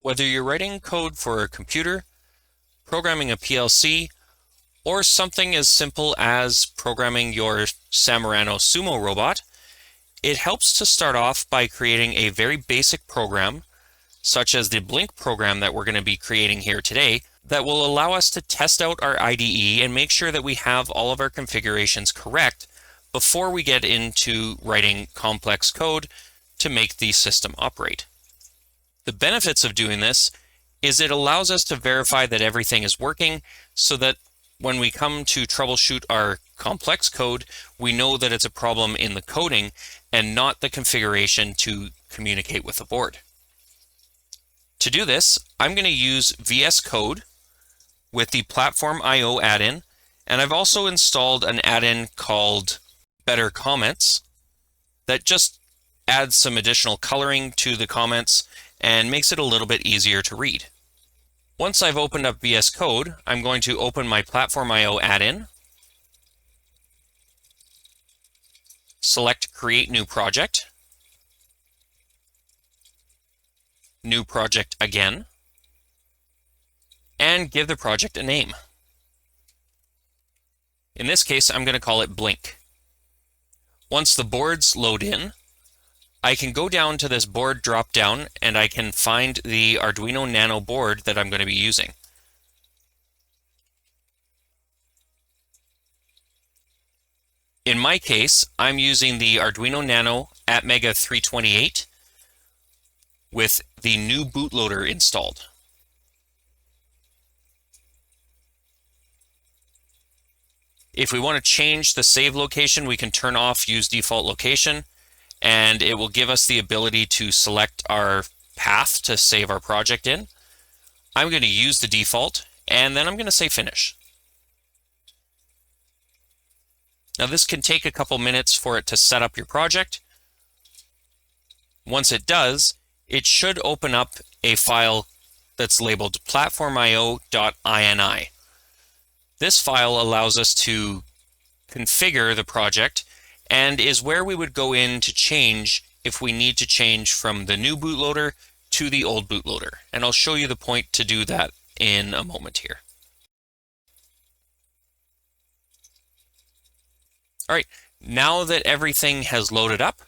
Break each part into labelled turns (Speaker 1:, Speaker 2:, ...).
Speaker 1: Whether you're writing code for a computer, programming a PLC, or something as simple as programming your SAMrANO sumo robot, it helps to start off by creating a very basic program, such as the Blink program that we're going to be creating here today, that will allow us to test out our IDE and make sure that we have all of our configurations correct before we get into writing complex code to make the system operate. The benefits of doing this is it allows us to verify that everything is working so that when we come to troubleshoot our complex code, we know that it's a problem in the coding and not the configuration to communicate with the board. To do this, I'm going to use VSCode with the Platform IO add-in, and I've also installed an add-in called Better Comments that just adds some additional coloring to the comments and makes it a little bit easier to read. Once I've opened up VSCode, I'm going to open my Platform IO add-in, select Create New Project, New Project again, and give the project a name. In this case, I'm going to call it Blink. Once the boards load in, I can go down to this board drop-down and I can find the Arduino Nano board that I'm going to be using. In my case, I'm using the Arduino Nano Atmega 328 with the new bootloader installed. If we want to change the save location, we can turn off Use Default Location, and it will give us the ability to select our path to save our project in. I'm going to use the default, and then I'm going to say Finish. Now this can take a couple minutes for it to set up your project. Once it does, it should open up a file that's labeled platformio.ini. This file allows us to configure the project and is where we would go in to change if we need to change from the new bootloader to the old bootloader. And I'll show you the point to do that in a moment here. All right, now that everything has loaded up,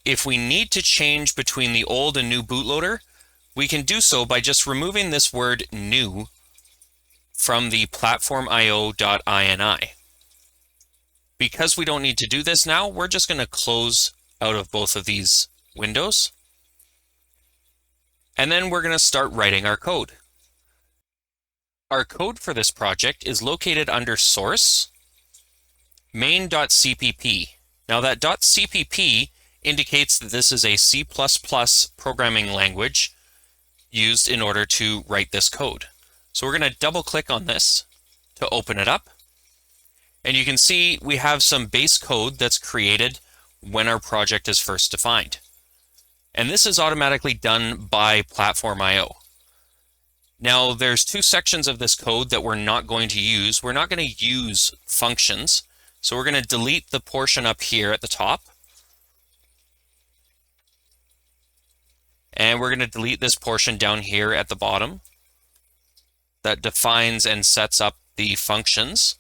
Speaker 1: if we need to change between the old and new bootloader, we can do so by just removing this word new from the platformio.ini. Because we don't need to do this now, we're just going to close out of both of these windows. And then we're going to start writing our code. Our code for this project is located under Source, main.cpp. Now that .cpp indicates that this is a C++ programming language used in order to write this code. So we're going to double click on this to open it up. And you can see we have some base code that's created when our project is first defined. And this is automatically done by Platform IO. Now there's two sections of this code that we're not going to use. We're not going to use functions. So we're going to delete the portion up here at the top. And we're going to delete this portion down here at the bottom that defines and sets up the functions.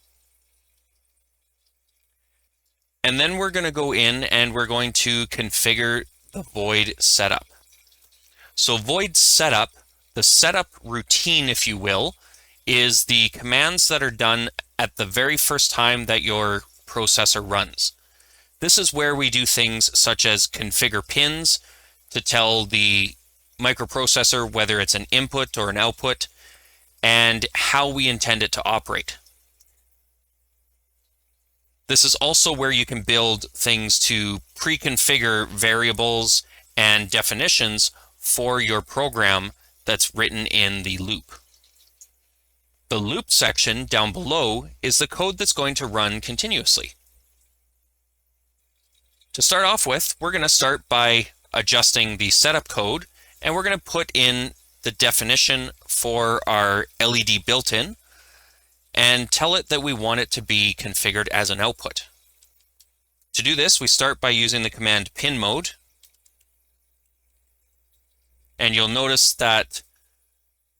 Speaker 1: And then we're going to go in and we're going to configure the void setup. So void setup, the setup routine, if you will, is the commands that are done at the very first time that your processor runs. This is where we do things such as configure pins to tell the microprocessor whether it's an input or an output, and how we intend it to operate. This is also where you can build things to pre-configure variables and definitions for your program that's written in the loop. The loop section down below is the code that's going to run continuously. To start off with, we're going to start by adjusting the setup code, and we're going to put in the definition for our LED built-in and tell it that we want it to be configured as an output. To do this, we start by using the command pin mode, and you'll notice that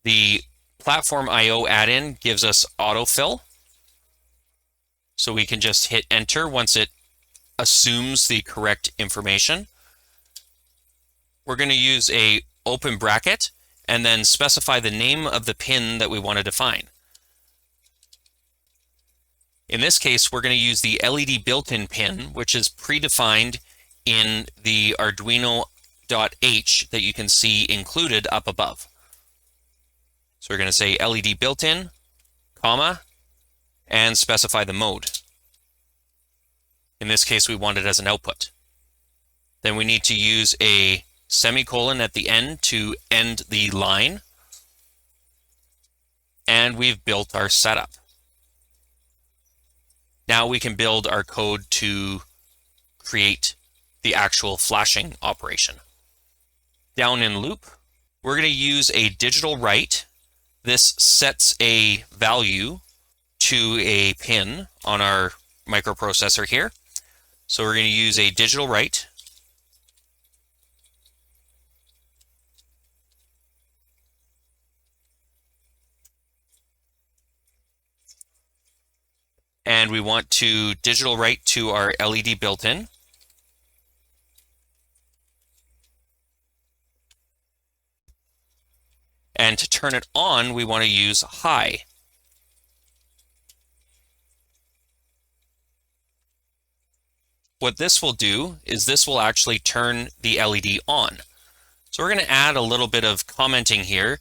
Speaker 1: The platform IO add-in gives us autofill. So we can just hit enter once it assumes the correct information. We're going to use a open bracket and then specify the name of the pin that we want to define. In this case, we're going to use the LED built-in pin, which is predefined in the Arduino.h that you can see included up above. So we're going to say LED built-in, comma, and specify the mode. In this case, we want it as an output. Then we need to use a semicolon at the end to end the line. And we've built our setup. Now we can build our code to create the actual flashing operation. Down in loop, we're going to use a digital write. This sets a value to a pin on our microprocessor here. So we're going to use a digital write. And we want to digital write to our LED built-in. And to turn it on, we want to use high. What this will do is this will actually turn the LED on. So we're going to add a little bit of commenting here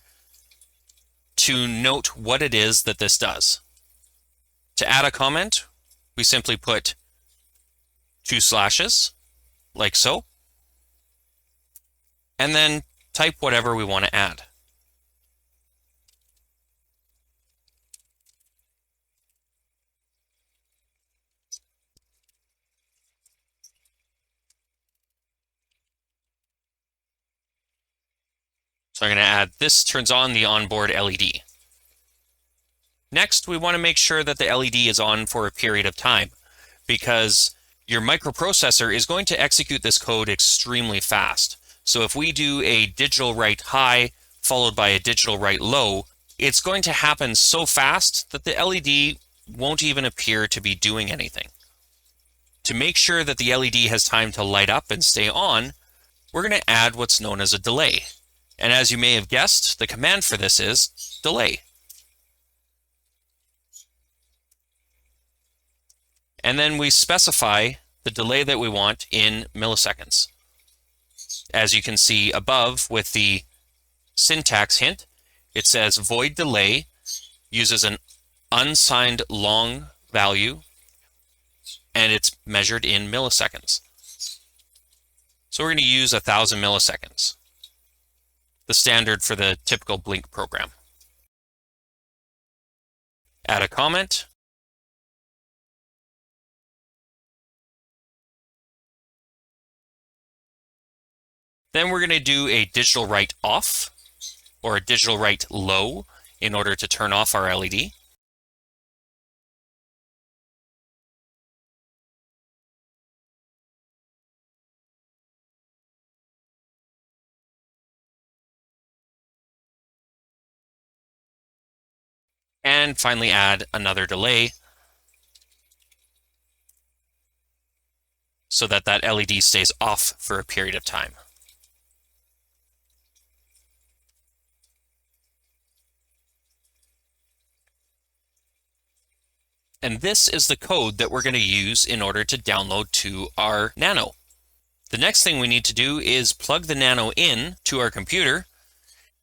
Speaker 1: to note what it is that this does. To add a comment, we simply put 2 slashes, like so, and then type whatever we want to add. So I'm going to add this turns on the onboard LED. Next, we want to make sure that the LED is on for a period of time, because your microprocessor is going to execute this code extremely fast. So if we do a digital write high followed by a digital write low, it's going to happen so fast that the LED won't even appear to be doing anything. To make sure that the LED has time to light up and stay on, we're going to add what's known as a delay. And as you may have guessed, the command for this is delay. And then we specify the delay that we want in milliseconds. As you can see above with the syntax hint, it says void delay uses an unsigned long value and it's measured in milliseconds. So we're going to use 1,000 milliseconds, the standard for the typical Blink program. Add a comment. Then we're going to do a digital write off or a digital write low in order to turn off our LED. And finally add another delay so that that LED stays off for a period of time. And this is the code that we're going to use in order to download to our Nano. The next thing we need to do is plug the Nano in to our computer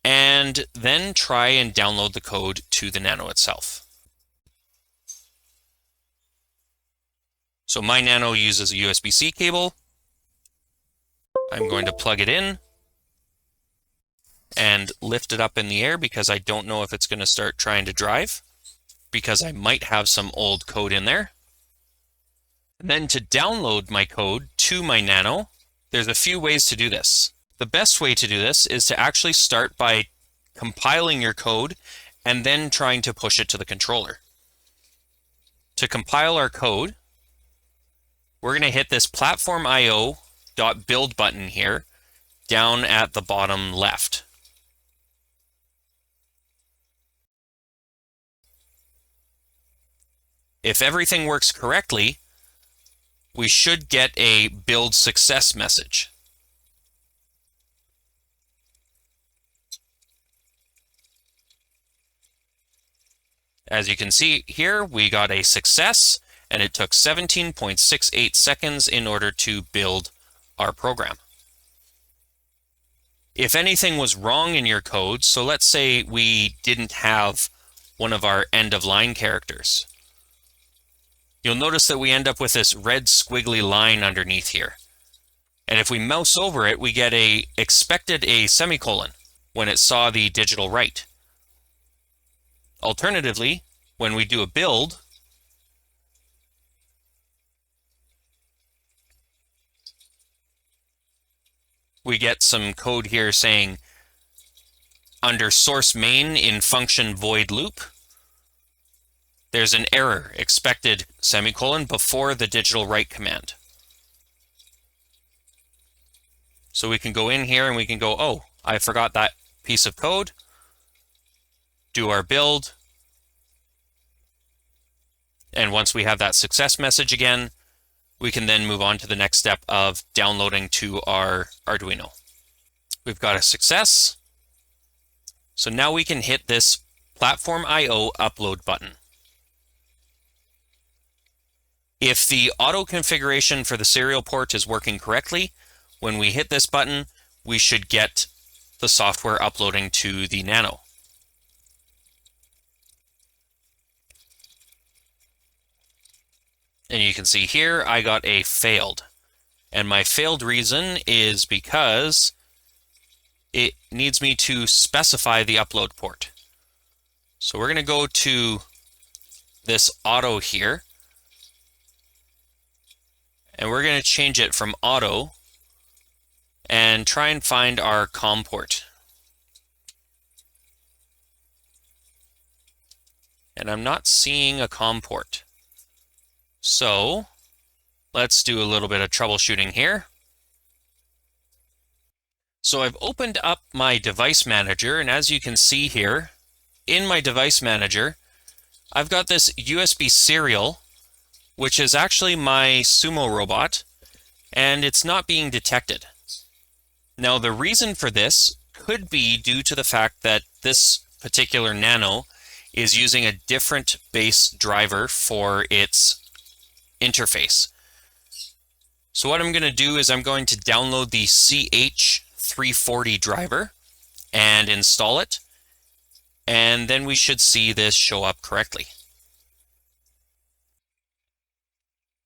Speaker 1: and then try and download the code to the Nano itself. So my Nano uses a USB-C cable. I'm going to plug it in and lift it up in the air because I don't know if it's going to start trying to drive, because I might have some old code in there. And then to download my code to my Nano, there's a few ways to do this. The best way to do this is to actually start by compiling your code and then trying to push it to the controller. To compile our code, we're going to hit this platform.io.build button here down at the bottom left. If everything works correctly, we should get a build success message. As you can see here, we got a success, and it took 17.68 seconds in order to build our program. If anything was wrong in your code, so let's say we didn't have one of our end-of-line characters, you'll notice that we end up with this red squiggly line underneath here. And if we mouse over it, we get expected a semicolon when it saw the digital write. Alternatively, when we do a build, we get some code here saying under source main in function void loop, there's an error, expected semicolon, before the digital write command. So we can go in here and we can go, oh, I forgot that piece of code, do our build, and once we have that success message again, we can then move on to the next step of downloading to our Arduino. We've got a success. So now we can hit this Platform IO upload button. If the auto configuration for the serial port is working correctly, when we hit this button, we should get the software uploading to the Nano. And you can see here, I got a failed. And my failed reason is because it needs me to specify the upload port. So we're going to go to this auto here. And we're going to change it from auto and try and find our COM port. And I'm not seeing a COM port. So let's do a little bit of troubleshooting here. So I've opened up my device manager, and as you can see here, in my device manager, I've got this USB serial, which is actually my Sumo robot, and it's not being detected. Now, the reason for this could be due to the fact that this particular Nano is using a different base driver for its interface. So what I'm going to do is I'm going to download the CH340 driver and install it, and then we should see this show up correctly.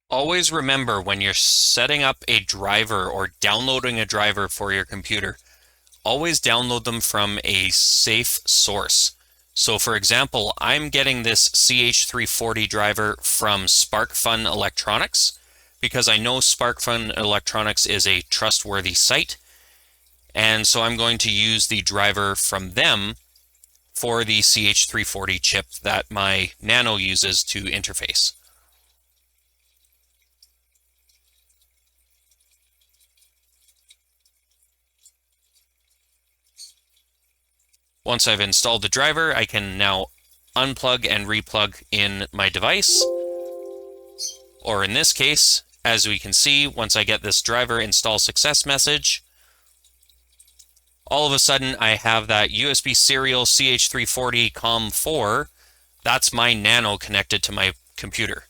Speaker 1: Always remember, when you're setting up a driver or downloading a driver for your computer, always download them from a safe source. So for example, I'm getting this CH340 driver from SparkFun Electronics because I know SparkFun Electronics is a trustworthy site. And so I'm going to use the driver from them for the CH340 chip that my Nano uses to interface. Once I've installed the driver, I can now unplug and replug in my device. Or in this case, as we can see, once I get this driver install success message, all of a sudden I have that USB serial CH340 COM4. That's my Nano connected to my computer.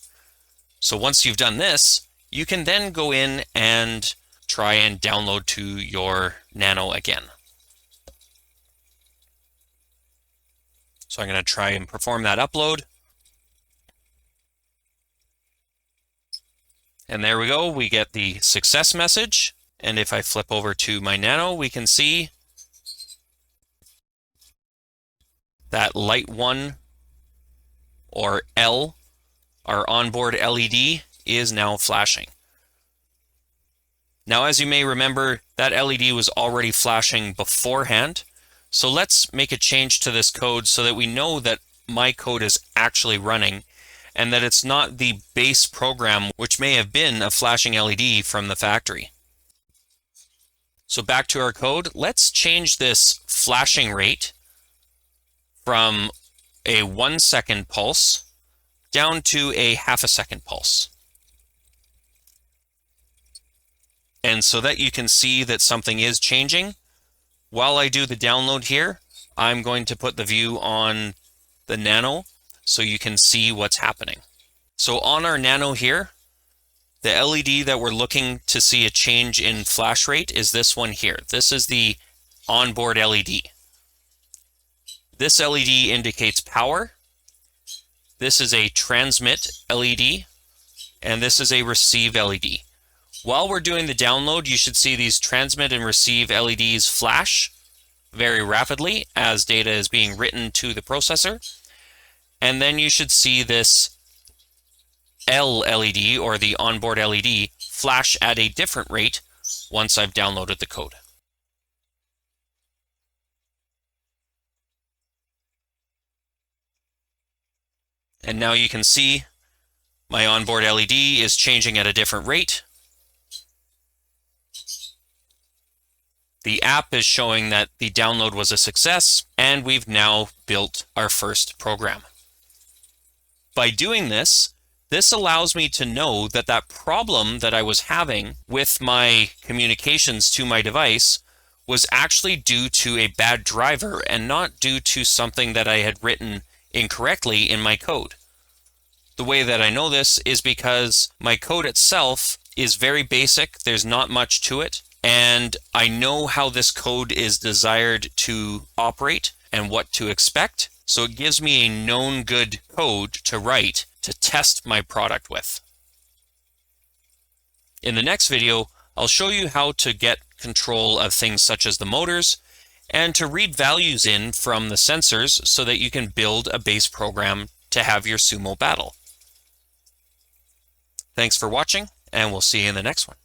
Speaker 1: So once you've done this, you can then go in and try and download to your Nano again. So I'm going to try and perform that upload. And there we go. We get the success message. And if I flip over to my Nano, we can see that light 1, or L, our onboard LED, is now flashing. Now, as you may remember, that LED was already flashing beforehand. So let's make a change to this code so that we know that my code is actually running and that it's not the base program, which may have been a flashing LED from the factory. So back to our code, let's change this flashing rate from a 1 second pulse down to a half a second pulse. And so that you can see that something is changing, while I do the download here, I'm going to put the view on the Nano so you can see what's happening. So on our Nano here, the LED that we're looking to see a change in flash rate is this one here. This is the onboard LED. This LED indicates power. This is a transmit LED, and this is a receive LED. While we're doing the download, you should see these transmit and receive LEDs flash very rapidly as data is being written to the processor. And then you should see this L LED, or the onboard LED, flash at a different rate once I've downloaded the code. And now you can see my onboard LED is changing at a different rate. The app is showing that the download was a success, and we've now built our first program. By doing this, this allows me to know that that problem that I was having with my communications to my device was actually due to a bad driver and not due to something that I had written incorrectly in my code. The way that I know this is because my code itself is very basic. There's not much to it. And I know how this code is desired to operate and what to expect. So it gives me a known good code to write to test my product with. In the next video, I'll show you how to get control of things such as the motors and to read values in from the sensors so that you can build a base program to have your sumo battle. Thanks for watching, and we'll see you in the next one.